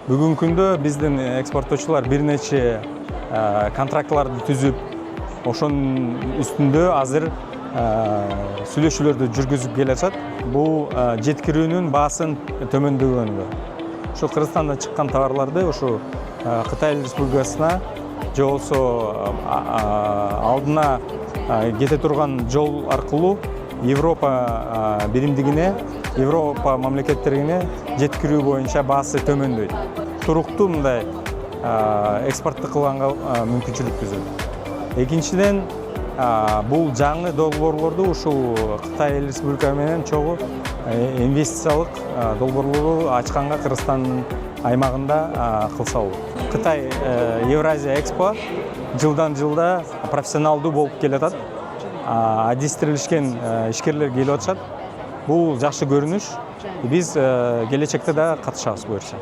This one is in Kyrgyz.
Бүгүнкү күндө биздин экспорттоочулар бир нече контрактларды түзүп, ошонун үстүндө азыр сүйлөшүүлөрдү жүргүзүп келатат. Бул жеткирүүнүн баасын төмөндөгөнгө. Ушу Кыргызстандан чыккан товарларды ушу Кытай Республикасына же болбосо алдына кете турган жол аркылуу Европа биримдигине, Европа мамлекеттерине жеткирүү боюнча баасы төмөндөйт. Туруктуу мындай экспортты кылганга мүмкүнчүлүк түзөт. Экинчиден, бул жаңы долбоорлорду ушул Кытай Республика менен чогуу инвестициялык долбоорлорду ачканга Кыргызстандын аймагында кылса болот. Кытай Евразия Экспо жылдан жылда профессионалдуу болуп келатат. Адестирилишкен ишкерлер келип атышат. Бул жакшы көрүнүш. Биз келечекте да катышабыз буюрса.